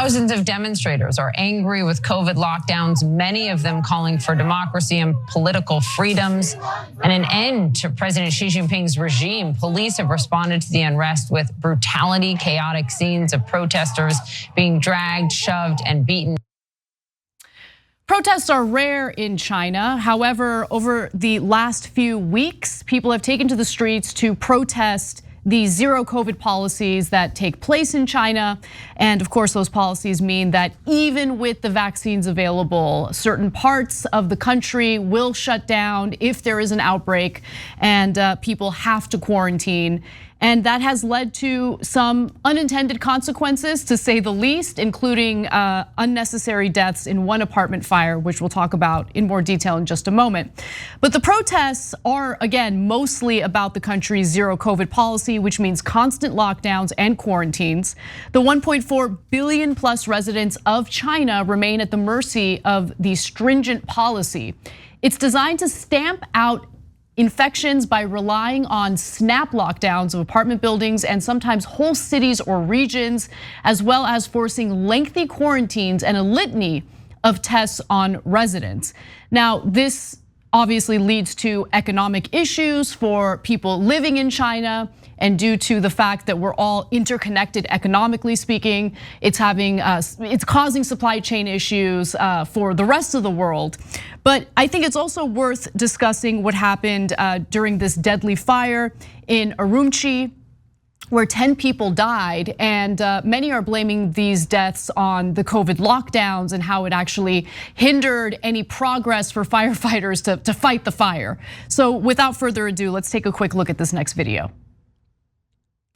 Thousands of demonstrators are angry with COVID lockdowns, many of them calling for democracy and political freedoms and an end to President Xi Jinping's regime. Police have responded to the unrest with brutality, chaotic scenes of protesters being dragged, shoved, and beaten. Protests are rare in China. However, over the last few weeks, people have taken to the streets to protest the zero COVID policies that take place in China. And of course, those policies mean that even with the vaccines available, certain parts of the country will shut down if there is an outbreak and people have to quarantine. And that has led to some unintended consequences, to say the least, including unnecessary deaths in one apartment fire, which we'll talk about in more detail in just a moment. But the protests are, again, mostly about the country's zero COVID policy, which means constant lockdowns and quarantines. The 1.4 billion plus residents of China remain at the mercy of the stringent policy. It's designed to stamp out infections by relying on snap lockdowns of apartment buildings and sometimes whole cities or regions, as well as forcing lengthy quarantines and a litany of tests on residents. Now, this obviously leads to economic issues for people living in China, and due to the fact that we're all interconnected economically speaking, it's causing supply chain issues for the rest of the world. But I think it's also worth discussing what happened during this deadly fire in ERUPT, where 10 people died, and many are blaming these deaths on the COVID lockdowns and how it actually hindered any progress for firefighters to fight the fire. So without further ado, let's take a quick look at this next video.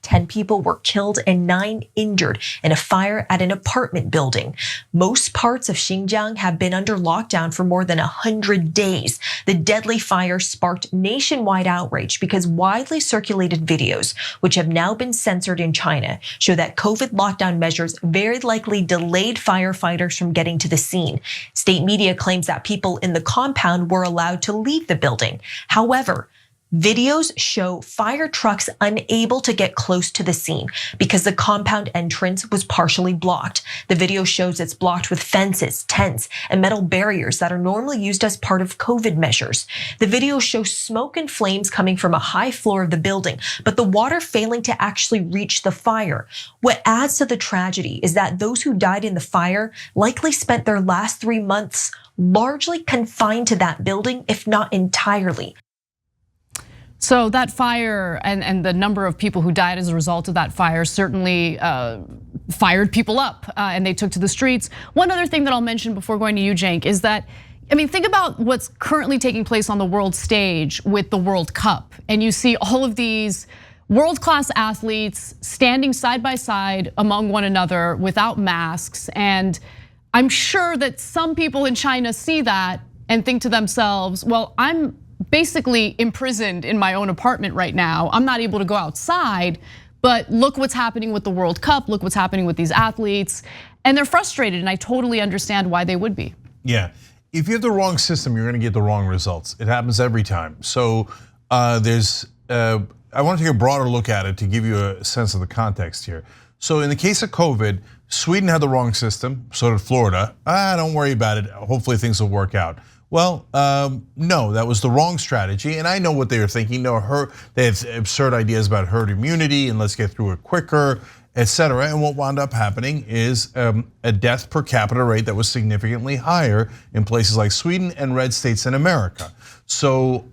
10 people were killed and 9 injured in a fire at an apartment building. Most parts of Xinjiang have been under lockdown for more than 100 days. The deadly fire sparked nationwide outrage because widely circulated videos, which have now been censored in China, show that COVID lockdown measures very likely delayed firefighters from getting to the scene. State media claims that people in the compound were allowed to leave the building. However, videos show fire trucks unable to get close to the scene because the compound entrance was partially blocked. The video shows it's blocked with fences, tents, and metal barriers that are normally used as part of COVID measures. The video shows smoke and flames coming from a high floor of the building, but the water failing to actually reach the fire. What adds to the tragedy is that those who died in the fire likely spent their last 3 months largely confined to that building, if not entirely. So that fire and the number of people who died as a result of that fire certainly fired people up and they took to the streets. One other thing that I'll mention before going to you, Cenk, is that, I mean, think about what's currently taking place on the world stage with the World Cup. And you see all of these world-class athletes standing side by side among one another without masks. And I'm sure that some people in China see that and think to themselves, well, I'm basically imprisoned in my own apartment right now. I'm not able to go outside, but look what's happening with the World Cup, look what's happening with these athletes. And they're frustrated, and I totally understand why they would be. Yeah, if you have the wrong system, you're gonna get the wrong results. It happens every time. So I want to take a broader look at it to give you a sense of the context here. So in the case of COVID, Sweden had the wrong system, so did Florida. Don't worry about it, hopefully things will work out. Well, no, that was the wrong strategy, and I know what they were thinking. They had absurd ideas about herd immunity and let's get through it quicker, etc. And what wound up happening is a death per capita rate that was significantly higher in places like Sweden and red states in America. So,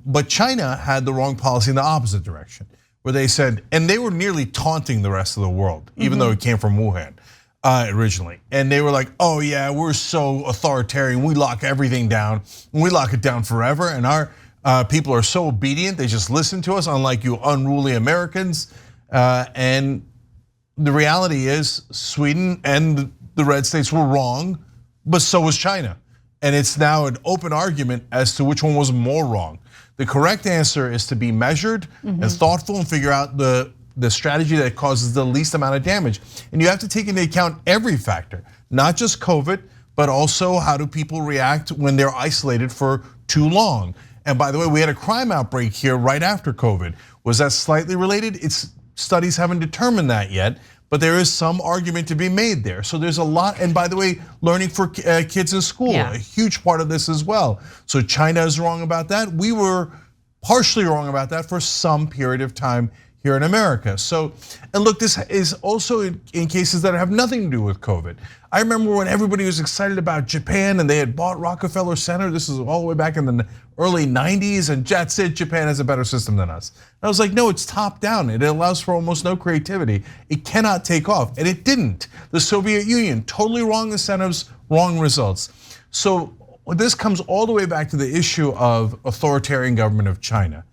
but China had the wrong policy in the opposite direction, where they said, and they were nearly taunting the rest of the world, even though it came from Wuhan. Originally, and they were like, oh yeah, we're so authoritarian, we lock everything down, and we lock it down forever, and our people are so obedient, they just listen to us, unlike you unruly Americans. And the reality is Sweden and the red states were wrong, but so was China. And it's now an open argument as to which one was more wrong. The correct answer is to be measured and thoughtful and figure out the strategy that causes the least amount of damage. And you have to take into account every factor, not just COVID, but also how do people react when they're isolated for too long. And by the way, we had a crime outbreak here right after COVID. Was that slightly related? Studies haven't determined that yet, but there is some argument to be made there. So there's a lot, and by the way, learning for kids in school, a huge part of this as well. So China is wrong about that. We were partially wrong about that for some period of time here in America. So, and look, this is also in cases that have nothing to do with COVID. I remember when everybody was excited about Japan and they had bought Rockefeller Center. This is all the way back in the early 90s, and that's it, Japan has a better system than us. And I was like, no, it's top down. It allows for almost no creativity. It cannot take off, and it didn't. The Soviet Union, totally wrong incentives, wrong results. So this comes all the way back to the issue of authoritarian government of China.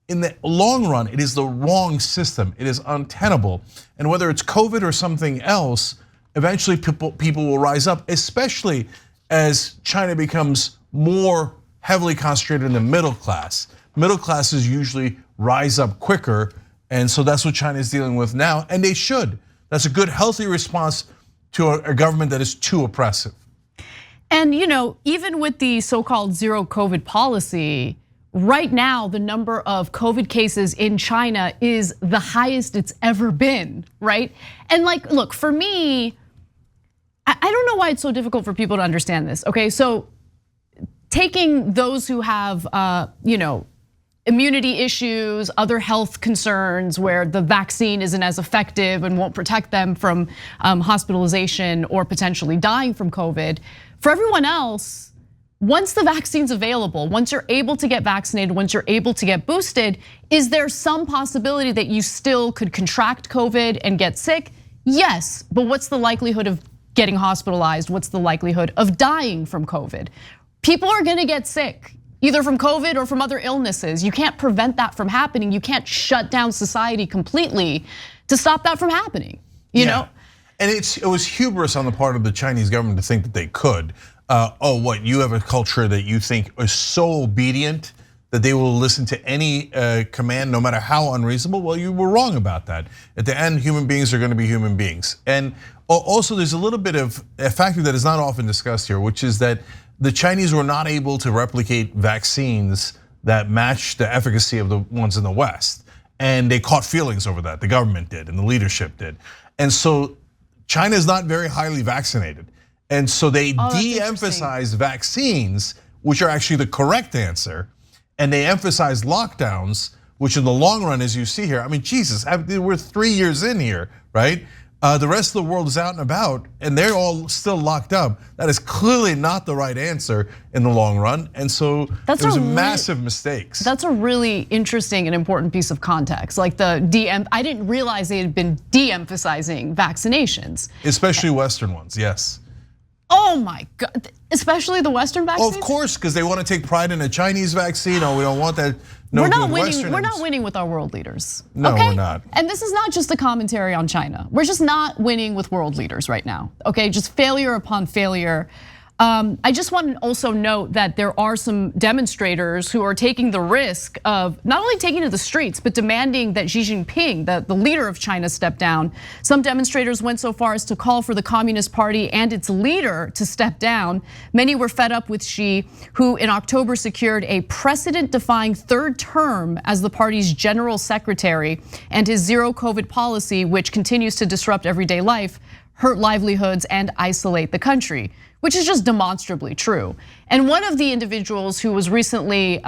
In the long run, it is the wrong system. It is untenable. And whether it's COVID or something else, eventually people will rise up, especially as China becomes more heavily concentrated in the middle class. Middle classes usually rise up quicker, and so that's what China is dealing with now, and they should. That's a good, healthy response to a government that is too oppressive. And even with the so-called zero COVID policy, right now, the number of COVID cases in China is the highest it's ever been, right? And look, for me, I don't know why it's so difficult for people to understand this, okay? So taking those who have, immunity issues, other health concerns where the vaccine isn't as effective and won't protect them from hospitalization or potentially dying from COVID. For everyone else, once the vaccine's available, once you're able to get vaccinated, once you're able to get boosted, is there some possibility that you still could contract COVID and get sick? Yes, but what's the likelihood of getting hospitalized? What's the likelihood of dying from COVID? People are gonna get sick, either from COVID or from other illnesses. You can't prevent that from happening. You can't shut down society completely to stop that from happening, you know? And it was hubris on the part of the Chinese government to think that they could. What, you have a culture that you think is so obedient that they will listen to any command, no matter how unreasonable? Well, you were wrong about that. At the end, human beings are gonna be human beings. And also, there's a little bit of a factor that is not often discussed here, which is that the Chinese were not able to replicate vaccines that match the efficacy of the ones in the West. And they caught feelings over that, the government did and the leadership did. And so China is not very highly vaccinated. And so they de-emphasize vaccines, which are actually the correct answer. And they emphasize lockdowns, which in the long run, as you see here, I mean, Jesus, we're 3 years in here, right? The rest of the world is out and about, and they're all still locked up. That is clearly not the right answer in the long run, and so there's massive mistakes. That's a really interesting and important piece of context. Like I didn't realize they had been de-emphasizing vaccinations. Especially Western ones, yes. Oh my God, especially the Western vaccines? Of course, because they want to take pride in a Chinese vaccine. Oh, we don't want that. We're not winning with our world leaders. No, okay? We're not. And this is not just a commentary on China. We're just not winning with world leaders right now, okay? Just failure upon failure. I just want to also note that there are some demonstrators who are taking the risk of not only taking to the streets, but demanding that Xi Jinping, the leader of China, step down. Some demonstrators went so far as to call for the Communist Party and its leader to step down. Many were fed up with Xi, who in October secured a precedent-defying third term as the party's general secretary, and his zero COVID policy, which continues to disrupt everyday life, hurt livelihoods, and isolate the country, which is just demonstrably true. And one of the individuals who was recently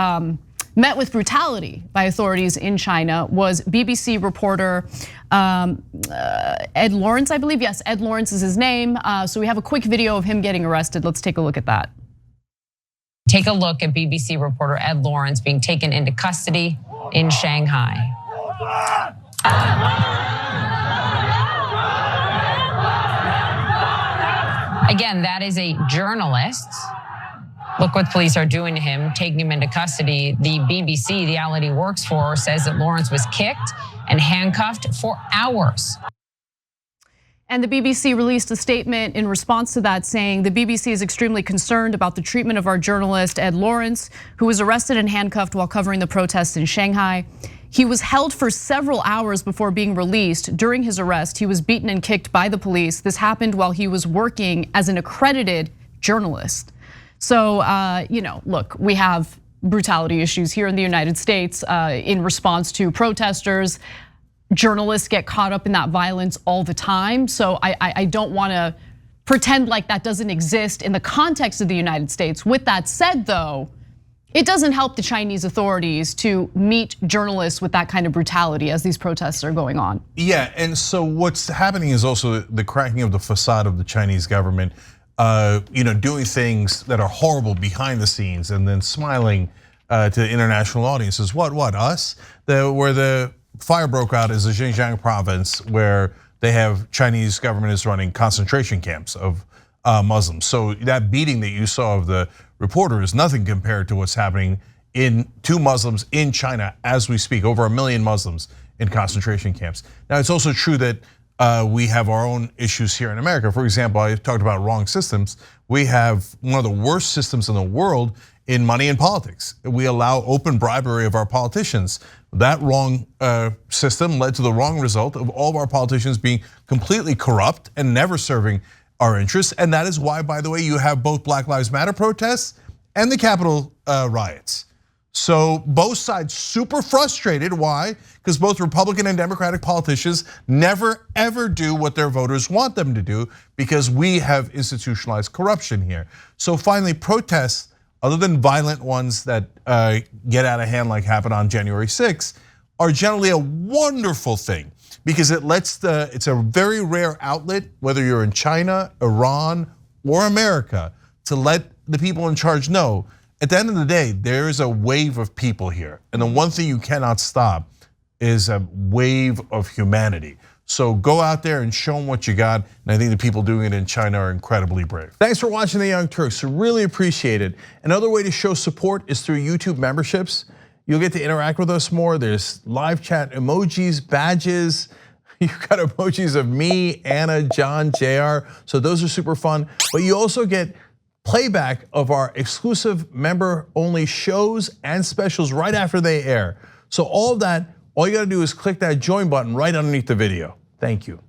met with brutality by authorities in China was BBC reporter Ed Lawrence, I believe. Yes, Ed Lawrence is his name. So we have a quick video of him getting arrested. Let's take a look at that. Take a look at BBC reporter Ed Lawrence being taken into custody in Shanghai. Again, that is a journalist. Look what police are doing to him, taking him into custody. The BBC, the outlet he works for, says that Lawrence was kicked and handcuffed for hours. And the BBC released a statement in response to that saying the BBC is extremely concerned about the treatment of our journalist, Ed Lawrence, who was arrested and handcuffed while covering the protests in Shanghai. He was held for several hours before being released. During his arrest, he was beaten and kicked by the police. This happened while he was working as an accredited journalist. So, look, we have brutality issues here in the United States in response to protesters. journalists get caught up in that violence all the time. So I don't want to pretend like that doesn't exist in the context of the United States. With that said, though, it doesn't help the Chinese authorities to meet journalists with that kind of brutality as these protests are going on. Yeah, and so what's happening is also the cracking of the facade of the Chinese government, doing things that are horrible behind the scenes and then smiling to international audiences. What, us? Where the fire broke out is the Xinjiang province, where they have Chinese government is running concentration camps of Muslims. So that beating that you saw of the reporter is nothing compared to what's happening to Muslims in China as we speak. Over 1 million Muslims in concentration camps. Now, it's also true that we have our own issues here in America. For example, I talked about wrong systems. We have one of the worst systems in the world in money and politics. We allow open bribery of our politicians. That wrong system led to the wrong result of all of our politicians being completely corrupt and never serving our interests. And that is why, by the way, you have both Black Lives Matter protests and the Capitol riots. So both sides super frustrated. Why? Because both Republican and Democratic politicians never ever do what their voters want them to do, because we have institutionalized corruption here. So finally, protests, other than violent ones that get out of hand like happened on January 6th, are generally a wonderful thing, because it's a very rare outlet, whether you're in China, Iran, or America, to let the people in charge know, at the end of the day, there is a wave of people here. And the one thing you cannot stop is a wave of humanity. So go out there and show them what you got. And I think the people doing it in China are incredibly brave. Thanks for watching The Young Turks, really appreciate it. Another way to show support is through YouTube memberships. You'll get to interact with us more. There's live chat emojis, badges. You've got emojis of me, Anna, John, JR. So those are super fun. But you also get playback of our exclusive member-only shows and specials right after they air. So all of that, all you gotta do is click that join button right underneath the video. Thank you.